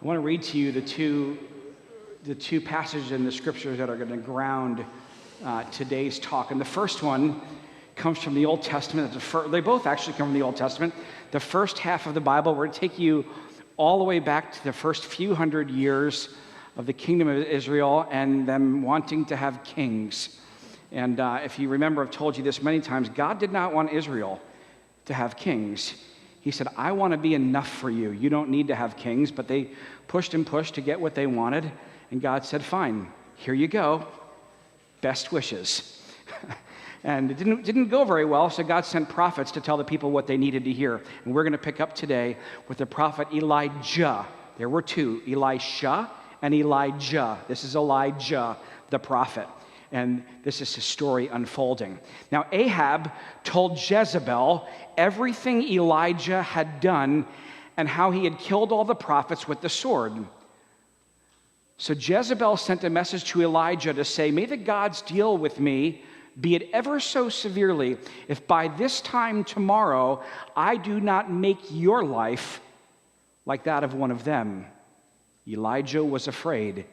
I want to read to you the two passages in the scriptures that are going to ground today's talk. And the first one comes from the Old Testament. They both actually come from the Old Testament. The first half of the Bible, we're going to take you all the way back to the first few hundred years of the kingdom of Israel and them wanting to have kings. And if you remember, I've told you this many times, God did not want Israel to have kings. He said, I want to be enough for you. You don't need to have kings. But they pushed and pushed to get what they wanted. And God said, fine, here you go. Best wishes. And it didn't go very well, so God sent prophets to tell the people what they needed to hear. And we're going to pick up today with the prophet Elijah. There were two, Elisha and Elijah. This is Elijah, the prophet. And this is his story unfolding. Now, Ahab told Jezebel everything Elijah had done and how he had killed all the prophets with the sword. So Jezebel sent a message to Elijah to say, may the gods deal with me, be it ever so severely, if by this time tomorrow I do not make your life like that of one of them. Elijah was afraid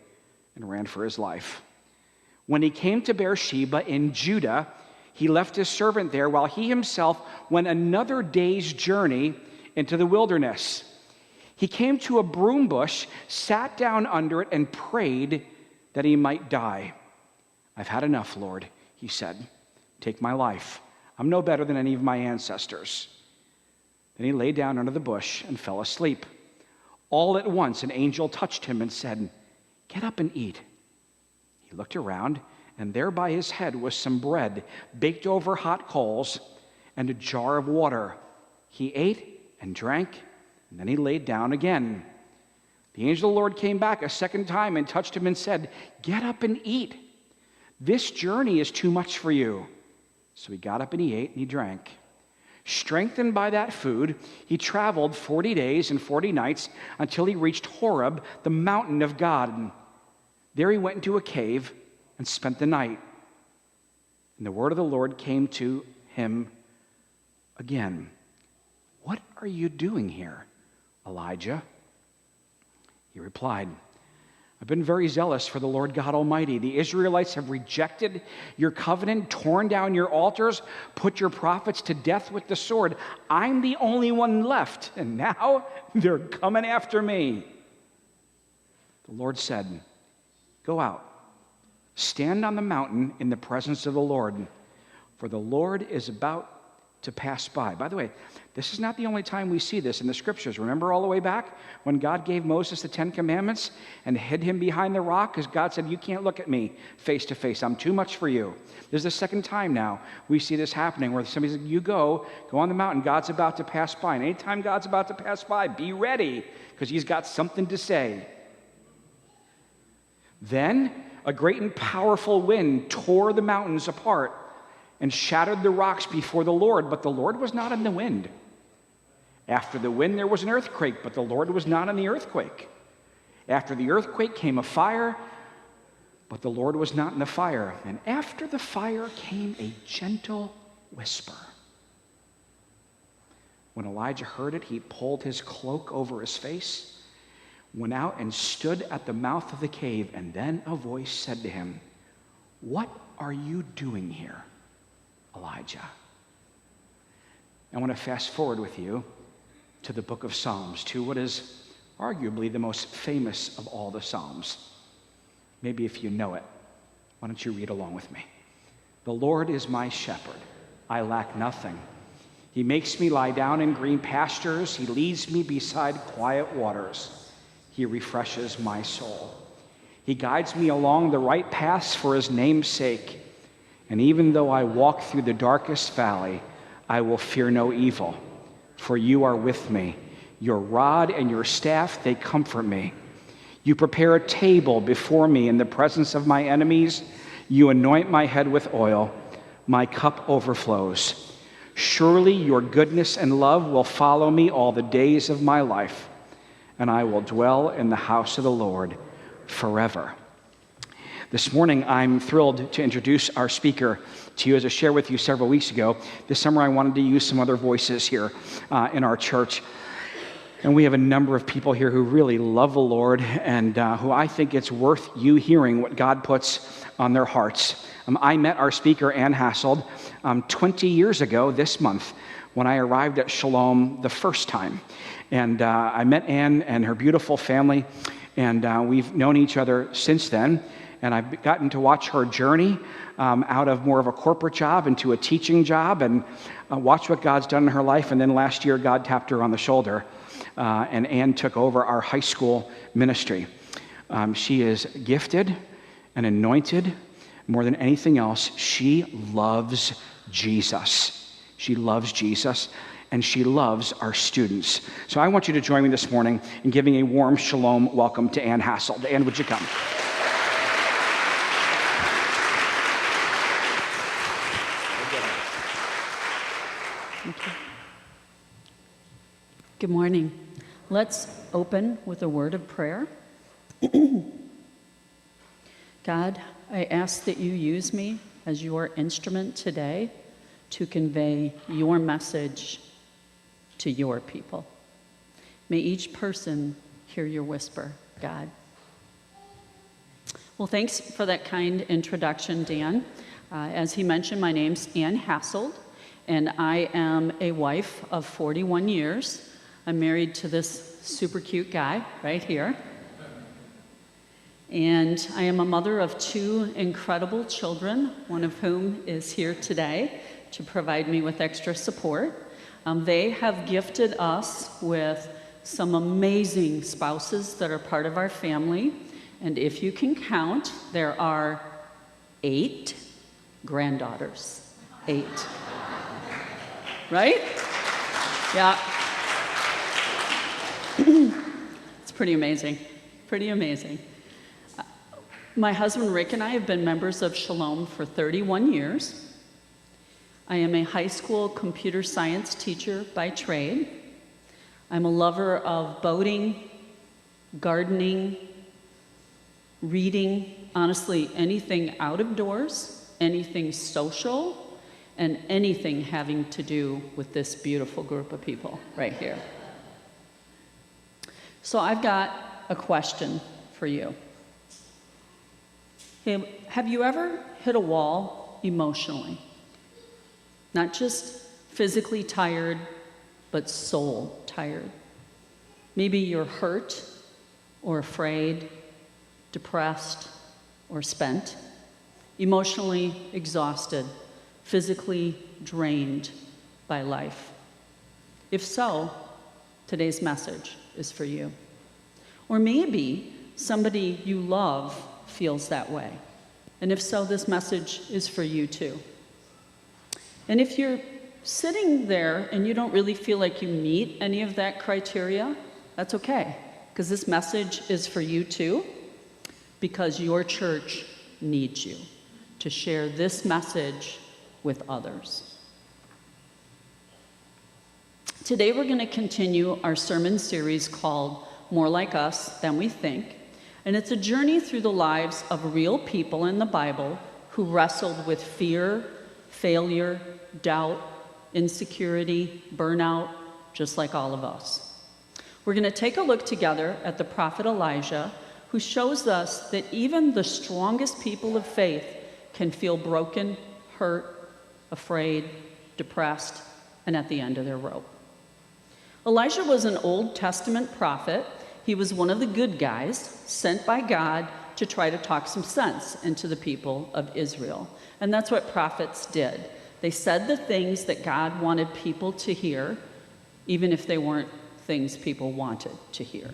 and ran for his life. When he came to Beersheba in Judah, he left his servant there while he himself went another day's journey into the wilderness. He came to a broom bush, sat down under it, and prayed that he might die. I've had enough, Lord, he said. Take my life. I'm no better than any of my ancestors. Then he lay down under the bush and fell asleep. All at once, an angel touched him and said, get up and eat. He looked around, and there by his head was some bread baked over hot coals and a jar of water. He ate and drank, and then he laid down again. The angel of the Lord came back a second time and touched him and said, get up and eat. This journey is too much for you. So he got up and he ate and he drank. Strengthened by that food, he traveled 40 days and 40 nights until he reached Horeb, the mountain of God. There he went into a cave and spent the night. And the word of the Lord came to him again. What are you doing here, Elijah? He replied, I've been very zealous for the Lord God Almighty. The Israelites have rejected your covenant, torn down your altars, put your prophets to death with the sword. I'm the only one left, and now they're coming after me. The Lord said, go out, stand on the mountain in the presence of the Lord, for the Lord is about to pass by. By the way, this is not the only time we see this in the scriptures. Remember all the way back when God gave Moses the 10 Commandments and hid him behind the rock because God said, you can't look at me face to face. I'm too much for you. This is the second time now we see this happening where somebody says, you go on the mountain. God's about to pass by. And anytime God's about to pass by, be ready because he's got something to say. Then a great and powerful wind tore the mountains apart and shattered the rocks before the Lord, but the Lord was not in the wind. After the wind there was an earthquake, but the Lord was not in the earthquake. After the earthquake came a fire, but the Lord was not in the fire. And after the fire came a gentle whisper. When Elijah heard it, he pulled his cloak over his face, went out and stood at the mouth of the cave, and then a voice said to him, what are you doing here, Elijah? I want to fast forward with you to the book of Psalms, to what is arguably the most famous of all the Psalms. Maybe if you know it, why don't you read along with me? The Lord is my shepherd. I lack nothing. He makes me lie down in green pastures. He leads me beside quiet waters. He refreshes my soul. He guides me along the right paths for his name's sake. And even though I walk through the darkest valley, I will fear no evil, for you are with me. Your rod and your staff, they comfort me. You prepare a table before me in the presence of my enemies. You anoint my head with oil. My cup overflows. Surely your goodness and love will follow me all the days of my life, and I will dwell in the house of the Lord forever. This morning, I'm thrilled to introduce our speaker to you. As I shared with you several weeks ago, this summer I wanted to use some other voices here in our church. And we have a number of people here who really love the Lord and who I think it's worth you hearing what God puts on their hearts. I met our speaker, Ann Hasselt, 20 years ago this month when I arrived at Shalom the first time. And I met Ann and her beautiful family, and we've known each other since then. And I've gotten to watch her journey out of more of a corporate job into a teaching job and watch what God's done in her life. And then last year, God tapped her on the shoulder, and Ann took over our high school ministry. She is gifted and anointed. More than anything else, she loves Jesus. She loves Jesus, and she loves our students. So I want you to join me this morning in giving a warm shalom welcome to Ann Hasselt. Ann, would you come? Good morning. Let's open with a word of prayer. God, I ask that you use me as your instrument today to convey your message to your people. May each person hear your whisper, God. Well, thanks for that kind introduction, Dan. As he mentioned, my name's Ann Hasselt, and I am a wife of 41 years. I'm married to this super cute guy right here. And I am a mother of 2 incredible children, one of whom is here today to provide me with extra support. They have gifted us with some amazing spouses that are part of our family. And if you can count, there are 8 granddaughters. 8. Right? Yeah. It's pretty amazing. Pretty amazing. My husband Rick and I have been members of Shalom for 31 years. I am a high school computer science teacher by trade. I'm a lover of boating, gardening, reading, honestly, anything out of doors, anything social, and anything having to do with this beautiful group of people right here. So I've got a question for you. Have you ever hit a wall emotionally? Not just physically tired, but soul tired. Maybe you're hurt or afraid, depressed or spent, emotionally exhausted, physically drained by life. If so, today's message is for you. Or maybe somebody you love feels that way. And if so, this message is for you too. And if you're sitting there and you don't really feel like you meet any of that criteria, that's okay, because this message is for you too, because your church needs you to share this message with others. Today we're going to continue our sermon series called More Like Us Than We Think. And it's a journey through the lives of real people in the Bible who wrestled with fear, failure, doubt, insecurity, burnout, just like all of us. We're going to take a look together at the prophet Elijah, who shows us that even the strongest people of faith can feel broken, hurt, afraid, depressed, and at the end of their rope. Elijah was an Old Testament prophet. He was one of the good guys sent by God to try to talk some sense into the people of Israel. And that's what prophets did. They said the things that God wanted people to hear, even if they weren't things people wanted to hear.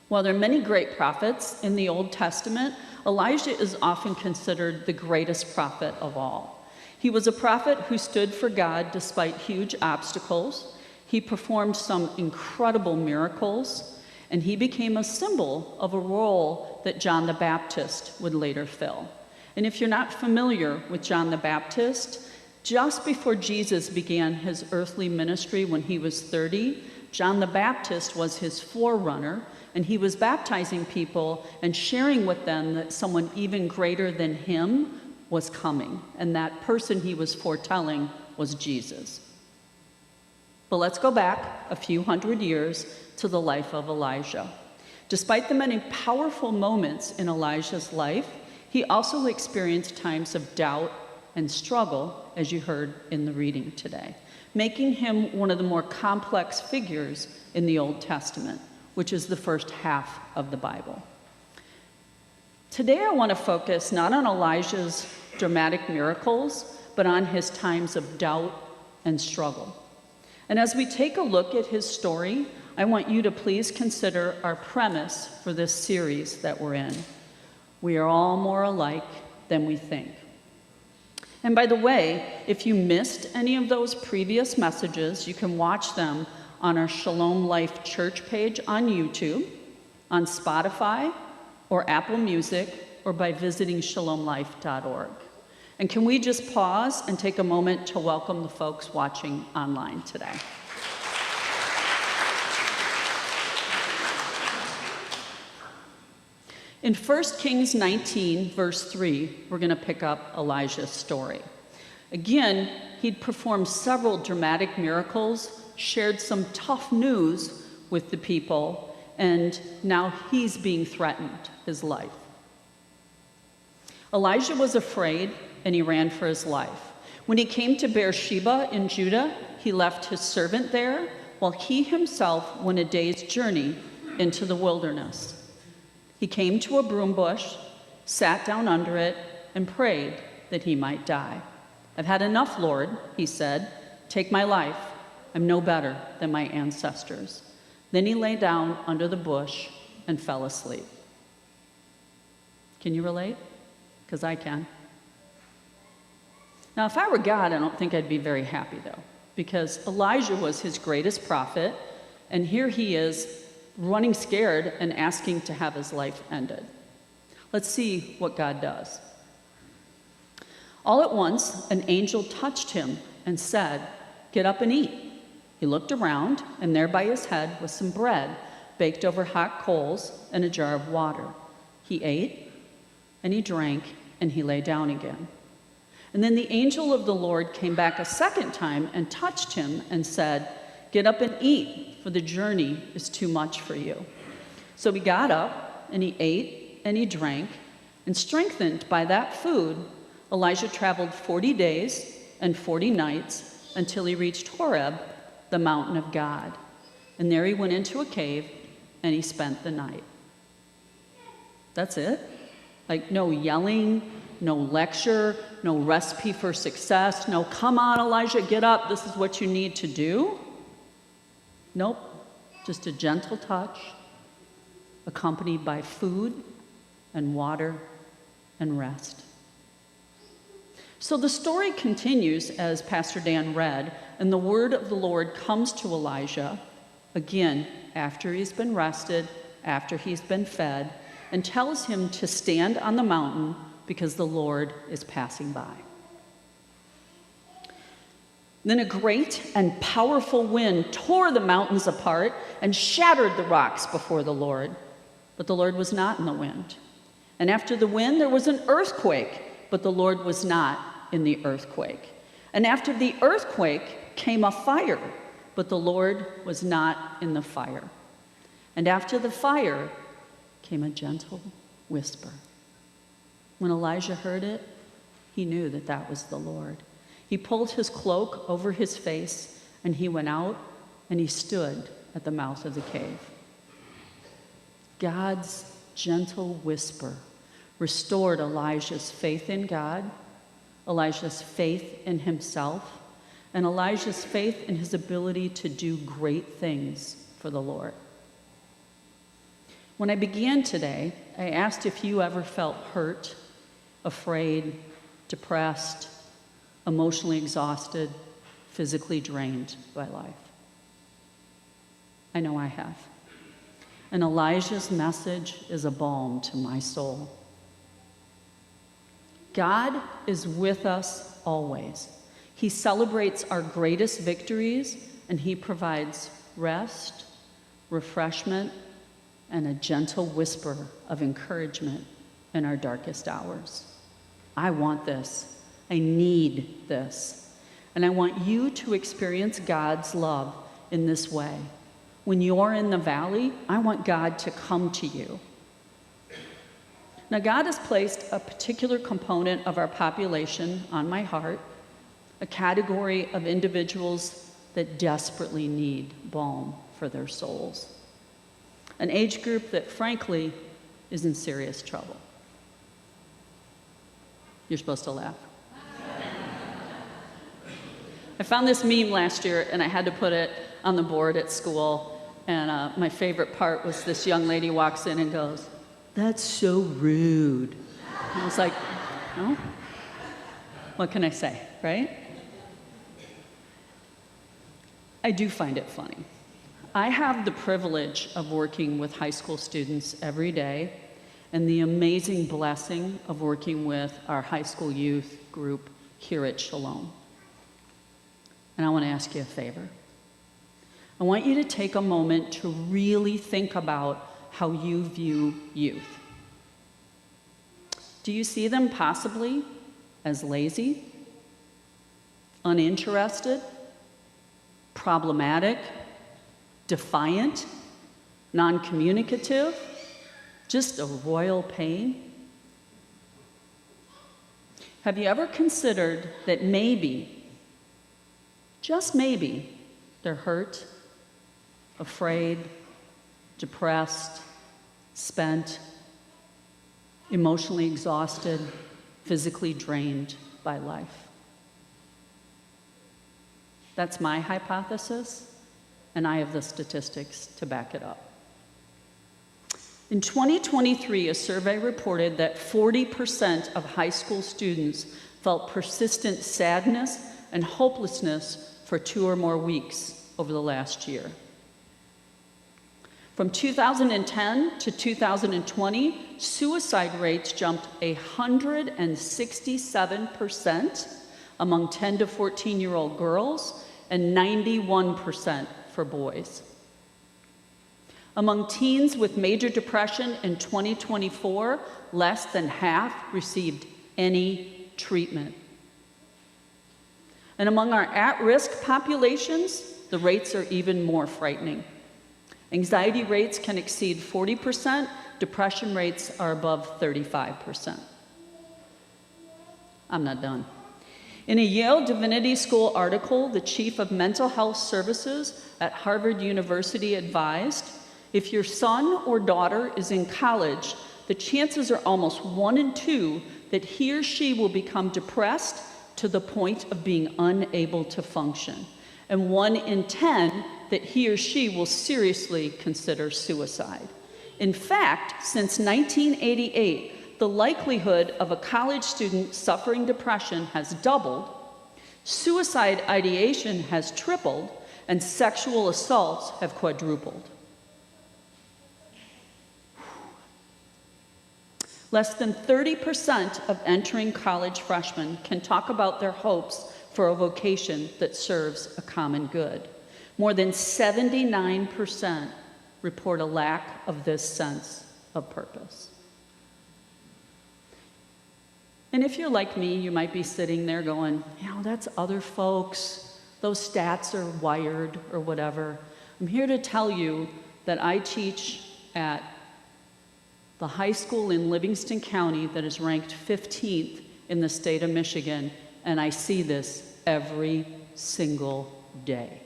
While there are many great prophets in the Old Testament, Elijah is often considered the greatest prophet of all. He was a prophet who stood for God despite huge obstacles. He performed some incredible miracles, and he became a symbol of a role that John the Baptist would later fill. And if you're not familiar with John the Baptist, just before Jesus began his earthly ministry when he was 30, John the Baptist was his forerunner, and he was baptizing people and sharing with them that someone even greater than him was coming, and that person he was foretelling was Jesus. But let's go back a few hundred years to the life of Elijah. Despite the many powerful moments in Elijah's life, he also experienced times of doubt and struggle, as you heard in the reading today, making him one of the more complex figures in the Old Testament, which is the first half of the Bible. Today I want to focus not on Elijah's dramatic miracles, but on his times of doubt and struggle. And as we take a look at his story, I want you to please consider our premise for this series that we're in. We are all more alike than we think. And by the way, if you missed any of those previous messages, you can watch them on our Shalom Life Church page on YouTube, on Spotify, or Apple Music, or by visiting shalomlife.org. And can we just pause and take a moment to welcome the folks watching online today? In 1 Kings 19, verse 3, we're going to pick up Elijah's story. Again, he'd performed several dramatic miracles, shared some tough news with the people, and now he's being threatened, his life. Elijah was afraid, and he ran for his life. When he came to Beersheba in Judah, he left his servant there, while he himself went a day's journey into the wilderness. He came to a broom bush, sat down under it, and prayed that he might die. "I've had enough, Lord," he said. "Take my life. I'm no better than my ancestors." Then he lay down under the bush and fell asleep. Can you relate? Because I can. Now, if I were God, I don't think I'd be very happy, though, because Elijah was his greatest prophet, and here he is running scared and asking to have his life ended. Let's see what God does. All at once, an angel touched him and said, "Get up and eat." He looked around, and there by his head was some bread baked over hot coals and a jar of water. He ate, and he drank, and he lay down again. And then the angel of the Lord came back a second time and touched him and said, "Get up and eat, for the journey is too much for you." So he got up, and he ate, and he drank, and strengthened by that food, Elijah traveled 40 days and 40 nights until he reached Horeb, the mountain of God. And there he went into a cave, and he spent the night. That's it? Like no yelling, no lecture, no recipe for success, no "come on, Elijah, get up, this is what you need to do"? Nope, just a gentle touch, accompanied by food and water and rest. So the story continues as Pastor Dan read, and the word of the Lord comes to Elijah, again, after he's been rested, after he's been fed, and tells him to stand on the mountain because the Lord is passing by. Then a great and powerful wind tore the mountains apart and shattered the rocks before the Lord. But the Lord was not in the wind. And after the wind, there was an earthquake, but the Lord was not in the earthquake. And after the earthquake came a fire, but the Lord was not in the fire. And after the fire came a gentle whisper. When Elijah heard it, he knew that that was the Lord. He pulled his cloak over his face, and he went out, and he stood at the mouth of the cave. God's gentle whisper restored Elijah's faith in God, Elijah's faith in himself, and Elijah's faith in his ability to do great things for the Lord. When I began today, I asked if you ever felt hurt, afraid, depressed, emotionally exhausted, physically drained by life. I know I have. And Elijah's message is a balm to my soul. God is with us always. He celebrates our greatest victories, and he provides rest, refreshment, and a gentle whisper of encouragement in our darkest hours. I want this. I need this. And I want you to experience God's love in this way. When you're in the valley, I want God to come to you. Now, God has placed a particular component of our population on my heart, a category of individuals that desperately need balm for their souls. An age group that, frankly, is in serious trouble. You're supposed to laugh. I found this meme last year, and I had to put it on the board at school. And my favorite part was this young lady walks in and goes, "That's so rude." And I was like, "Oh, what can I say, right?" I do find it funny. I have the privilege of working with high school students every day and the amazing blessing of working with our high school youth group here at Shalom. And I want to ask you a favor. I want you to take a moment to really think about how you view youth. Do you see them possibly as lazy, uninterested, problematic, defiant, non-communicative, just a royal pain? Have you ever considered that maybe, just maybe, they're hurt, afraid, depressed, spent, emotionally exhausted, physically drained by life? That's my hypothesis, and I have the statistics to back it up. In 2023, a survey reported that 40% of high school students felt persistent sadness and hopelessness for 2 or more weeks over the last year. From 2010 to 2020, suicide rates jumped 167% among 10 to 14-year-old girls and 91% for boys. Among teens with major depression in 2024, less than half received any treatment. And among our at-risk populations, the rates are even more frightening. Anxiety rates can exceed 40%, depression rates are above 35%. I'm not done. In a Yale Divinity School article, the chief of mental health services at Harvard University advised, if your son or daughter is in college, the chances are almost 1 in 2 that he or she will become depressed to the point of being unable to function, and 1 in 10 that he or she will seriously consider suicide. In fact, since 1988, the likelihood of a college student suffering depression has doubled, suicide ideation has tripled, and sexual assaults have quadrupled. Less than 30% of entering college freshmen can talk about their hopes for a vocation that serves a common good. More than 79% report a lack of this sense of purpose. And if you're like me, you might be sitting there going, that's other folks. Those stats are wired or whatever. I'm here to tell you that I teach at the high school in Livingston County that is ranked 15th in the state of Michigan, and I see this every single day.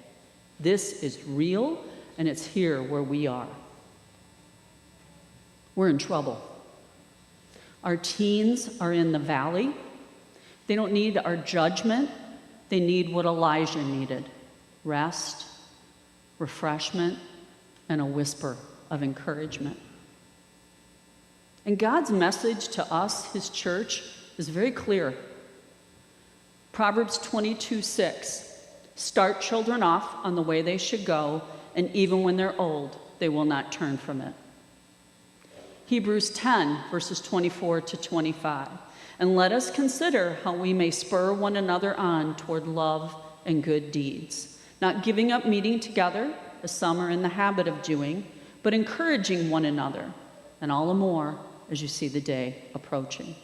This is real, and it's here where we are. We're in trouble. Our teens are in the valley. They don't need our judgment. They need what Elijah needed: rest, refreshment, and a whisper of encouragement. And God's message to us, his church, is very clear. Proverbs 22:6, start children off on the way they should go, and even when they're old, they will not turn from it. Hebrews 10, verses 24 to 25, and let us consider how we may spur one another on toward love and good deeds, not giving up meeting together, as some are in the habit of doing, but encouraging one another, and all the more as you see the day approaching.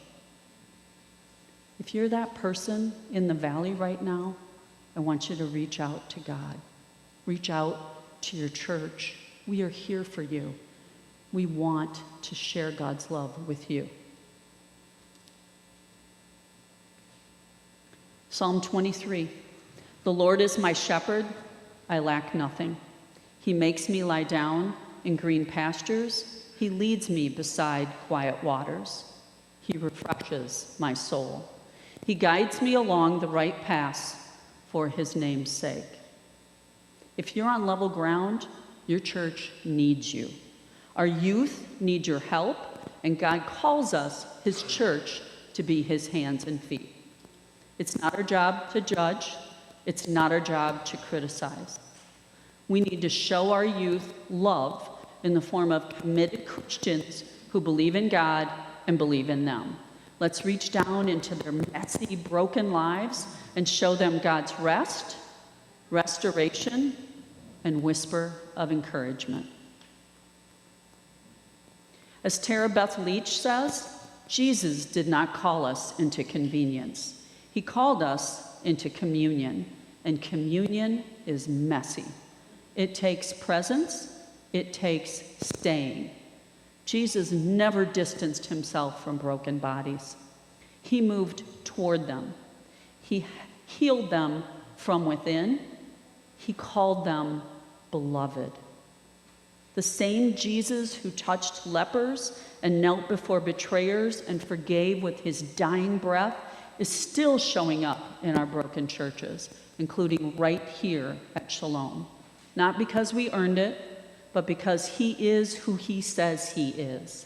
If you're that person in the valley right now, I want you to reach out to God. Reach out to your church. We are here for you. We want to share God's love with you. Psalm 23. The Lord is my shepherd, I lack nothing. He makes me lie down in green pastures. He leads me beside quiet waters. He refreshes my soul. He guides me along the right paths for his name's sake. If you're on level ground, your church needs you. Our youth need your help, and God calls us, his church, to be his hands and feet. It's not our job to judge. It's not our job to criticize. We need to show our youth love in the form of committed Christians who believe in God and believe in them. Let's reach down into their messy, broken lives and show them God's rest, restoration, and whisper of encouragement. As Tara Beth Leach says, Jesus did not call us into convenience. He called us into communion, and communion is messy. It takes presence, it takes staying. Jesus never distanced himself from broken bodies. He moved toward them. He healed them from within. He called them beloved. The same Jesus who touched lepers and knelt before betrayers and forgave with his dying breath is still showing up in our broken churches, including right here at Shalom. Not because we earned it, but because he is who he says he is,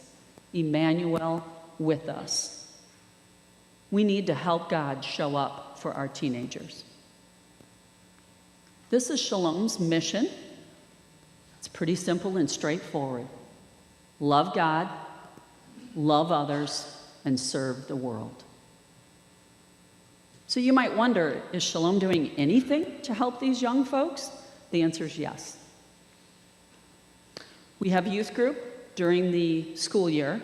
Emmanuel with us. We need to help God show up for our teenagers. This is Shalom's mission. It's pretty simple and straightforward. Love God, love others, and serve the world. So you might wonder, is Shalom doing anything to help these young folks? The answer is yes. We have youth group during the school year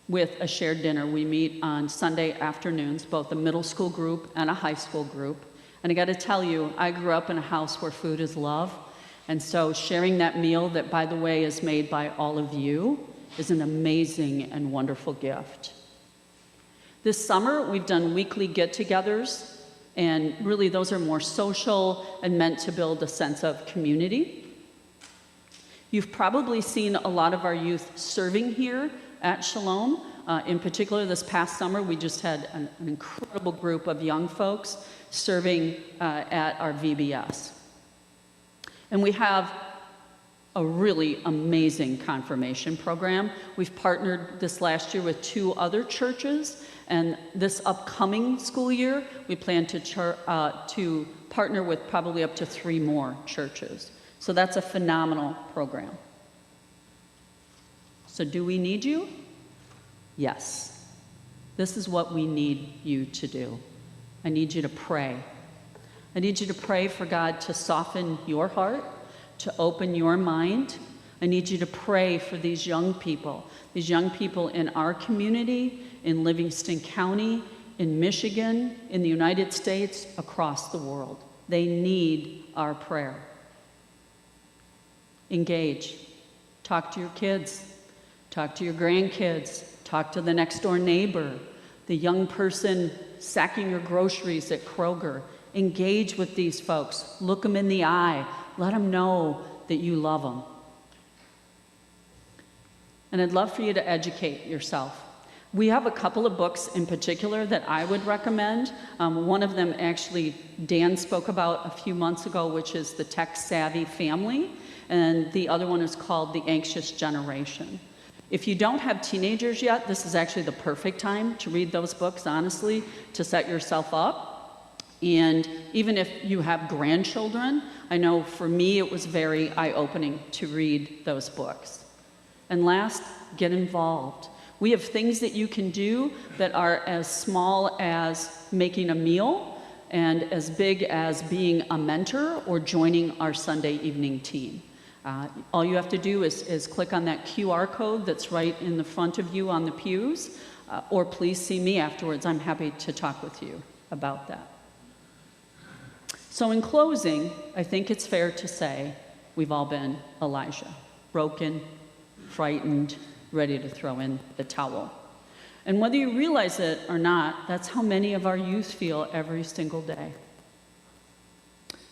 with a shared dinner. We meet on Sunday afternoons, both a middle school group and a high school group. And I got to tell you, I grew up in a house where food is love. And so sharing that meal that, by the way, is made by all of you is an amazing and wonderful gift. This summer, we've done weekly get-togethers, and really those are more social and meant to build a sense of community. You've probably seen a lot of our youth serving here at Shalom. In particular, this past summer, we just had an incredible group of young folks serving at our VBS. And we have a really amazing confirmation program. We've partnered this last year with 2 other churches, and this upcoming school year, we plan to partner with probably up to 3 more churches. So that's a phenomenal program. So do we need you? Yes. This is what we need you to do. I need you to pray. I need you to pray for God to soften your heart, to open your mind. I need you to pray for these young people in our community, in Livingston County, in Michigan, in the United States, across the world. They need our prayer. Engage. Talk to your kids. Talk to your grandkids. Talk to the next door neighbor, the young person sacking your groceries at Kroger. Engage with these folks. Look them in the eye. Let them know that you love them. And I'd love for you to educate yourself. We have a couple of books in particular that I would recommend. One of them actually Dan spoke about a few months ago, which is The Tech Savvy Family, and the other one is called The Anxious Generation. If you don't have teenagers yet, this is actually the perfect time to read those books, honestly, to set yourself up. And even if you have grandchildren, I know for me it was very eye-opening to read those books. And last, get involved. We have things that you can do that are as small as making a meal and as big as being a mentor or joining our Sunday evening team. All you have to do is click on that QR code that's right in the front of you on the pews, or please see me afterwards. I'm happy to talk with you about that. So in closing, I think it's fair to say we've all been Elijah, broken, frightened, ready to throw in the towel. And whether you realize it or not, that's how many of our youth feel every single day.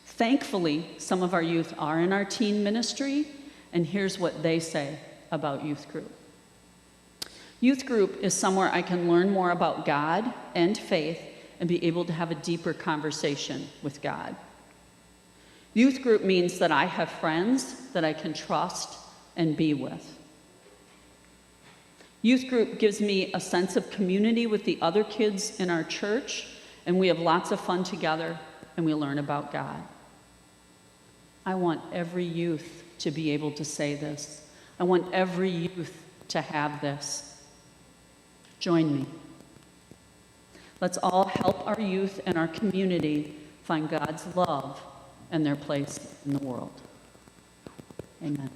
Thankfully, some of our youth are in our teen ministry, and here's what they say about youth group. Youth group is somewhere I can learn more about God and faith and be able to have a deeper conversation with God. Youth group means that I have friends that I can trust and be with. Youth group gives me a sense of community with the other kids in our church, and we have lots of fun together, and we learn about God. I want every youth to be able to say this. I want every youth to have this. Join me. Let's all help our youth and our community find God's love and their place in the world. Amen.